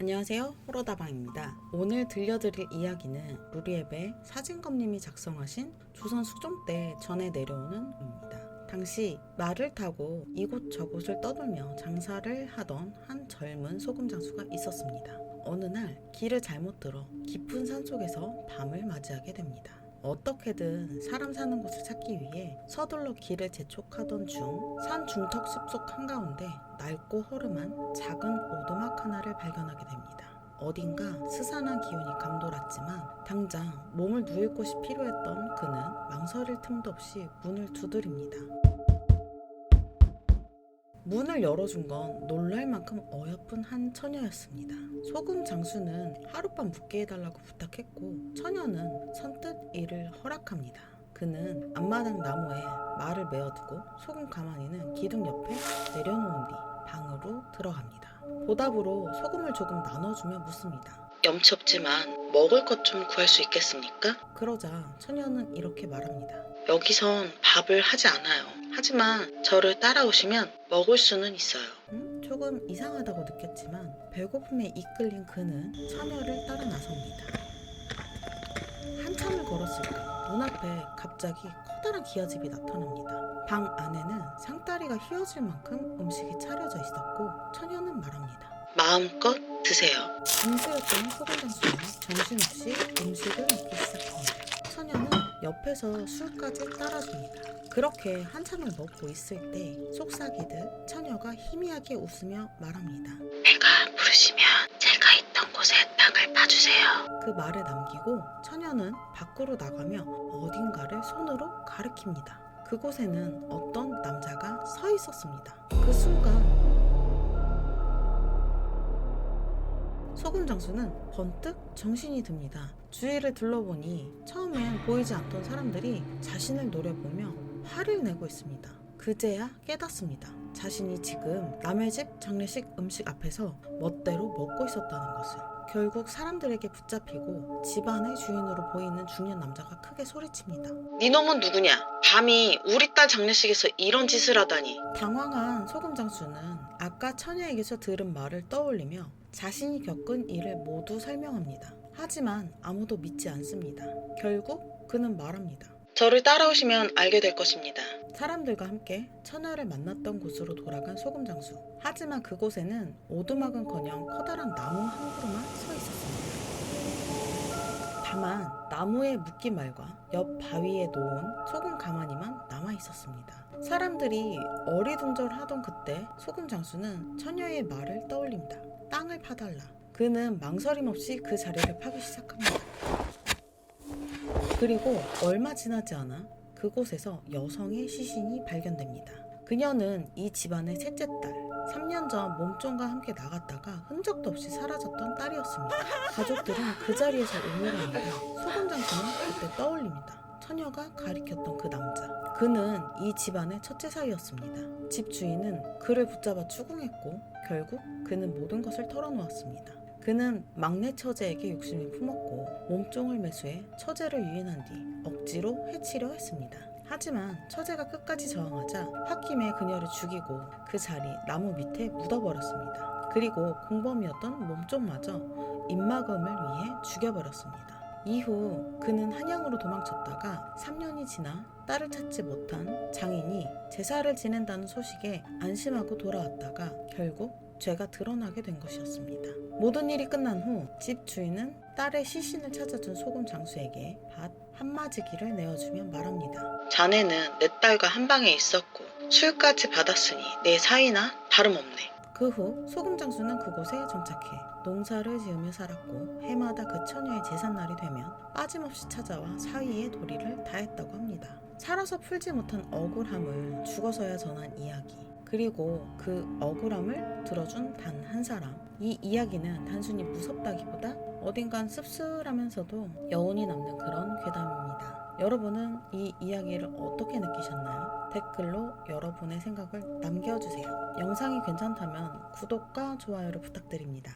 안녕하세요, 호러다방입니다. 오늘 들려드릴 이야기는 루리앱의 사진검님이 작성하신 조선 수종 때 전해 내려오는 입니다. 당시 말을 타고 이곳저곳을 떠돌며 장사를 하던 한 젊은 소금장수가 있었습니다. 어느 날 길을 잘못 들어 깊은 산속에서 밤을 맞이하게 됩니다. 어떻게든 사람 사는 곳을 찾기 위해 서둘러 길을 재촉하던 중 산 중턱 숲속 한가운데 낡고 허름한 작은 오두막 하나를 발견하게 됩니다. 어딘가 스산한 기운이 감돌았지만 당장 몸을 누일 곳이 필요했던 그는 망설일 틈도 없이 문을 두드립니다. 문을 열어준 건 놀랄 만큼 어여쁜 한 처녀였습니다. 소금 장수는 하룻밤 묵게 해달라고 부탁했고 처녀는 선뜻 이를 허락합니다. 그는 앞마당 나무에 말을 메어두고 소금 가마니는 기둥 옆에 내려놓은 뒤 방으로 들어갑니다. 보답으로 소금을 조금 나눠주며 묻습니다. 염치 없지만 먹을 것 좀 구할 수 있겠습니까? 그러자 처녀는 이렇게 말합니다. 여기선 밥을 하지 않아요. 하지만 저를 따라오시면 먹을 수는 있어요. 조금 이상하다고 느꼈지만 배고픔에 이끌린 그는 처녀를 따라 나섭니다. 한참을 걸었을까 눈앞에 갑자기 커다란 기와집이 나타납니다. 방 안에는 상다리가 휘어질 만큼 음식이 차려져 있었고 처녀는 말합니다. 마음껏 드세요. 굶주렸던 소금장수는 정신없이 음식을 먹기 시작합니다. 처녀는 옆에서 술까지 따라줍니다. 그렇게 한참을 먹고 있을 때 속삭이듯 처녀가 희미하게 웃으며 말합니다. 배가 부르시면 제가 있던 곳에 땅을 파주세요. 그 말을 남기고 처녀는 밖으로 나가며 어딘가를 손으로 가리킵니다. 그곳에는 어떤 남자가 서 있었습니다. 그 순간 소금장수는 번뜩 정신이 듭니다. 주위를 둘러보니 처음엔 보이지 않던 사람들이 자신을 노려보며 화를 내고 있습니다. 그제야 깨닫습니다. 자신이 지금 남의 집 장례식 음식 앞에서 멋대로 먹고 있었다는 것을. 결국 사람들에게 붙잡히고 집안의 주인으로 보이는 중년 남자가 크게 소리칩니다. 네 놈은 누구냐? 감히 우리 딸 장례식에서 이런 짓을 하다니. 당황한 소금장수는 아까 처녀에게서 들은 말을 떠올리며 자신이 겪은 일을 모두 설명합니다. 하지만 아무도 믿지 않습니다. 결국 그는 말합니다. 저를 따라오시면 알게 될 것입니다. 사람들과 함께 처녀를 만났던 곳으로 돌아간 소금장수. 하지만 그곳에는 오두막은커녕 커다란 나무 한 그루만 서 있었습니다. 다만 나무에 묶인 말과 옆 바위에 놓은 소금 가마니만 남아 있었습니다. 사람들이 어리둥절하던 그때 소금장수는 처녀의 말을 떠올립니다. 땅을 파달라. 그는 망설임 없이 그 자리를 파기 시작합니다. 그리고 얼마 지나지 않아 그곳에서 여성의 시신이 발견됩니다. 그녀는 이 집안의 셋째 딸, 3년 전 몸종과 함께 나갔다가 흔적도 없이 사라졌던 딸이었습니다. 가족들은 그 자리에서 오열합니다. 소금장수는 그때 떠올립니다. 처녀가 가리켰던 그 남자. 그는 이 집안의 첫째 사위였습니다. 집 주인은 그를 붙잡아 추궁했고 결국 그는 모든 것을 털어놓았습니다. 그는 막내 처제에게 욕심을 품었고 몸종을 매수해 처제를 유인한 뒤 억지로 해치려 했습니다. 하지만 처제가 끝까지 저항하자 홧김에 그녀를 죽이고 그 자리 나무 밑에 묻어버렸습니다. 그리고 공범이었던 몸종마저 입막음을 위해 죽여버렸습니다. 이후 그는 한양으로 도망쳤다가 3년이 지나 딸을 찾지 못한 장인이 제사를 지낸다는 소식에 안심하고 돌아왔다가 결국 죄가 드러나게 된 것이었습니다. 모든 일이 끝난 후 집 주인은 딸의 시신을 찾아준 소금 장수에게 밭 한마지기를 내어주며 말합니다. 자네는 내 딸과 한 방에 있었고 술까지 받았으니 내 사이나 다름없네. 그 후 소금 장수는 그곳에 정착해 농사를 지으며 살았고 해마다 그 처녀의 제삿날이 되면 빠짐없이 찾아와 사위의 도리를 다했다고 합니다. 살아서 풀지 못한 억울함을 죽어서야 전한 이야기. 그리고 그 억울함을 들어준 단 한 사람. 이 이야기는 단순히 무섭다기보다 어딘간 씁쓸하면서도 여운이 남는 그런 괴담입니다. 여러분은 이 이야기를 어떻게 느끼셨나요? 댓글로 여러분의 생각을 남겨주세요. 영상이 괜찮다면 구독과 좋아요를 부탁드립니다.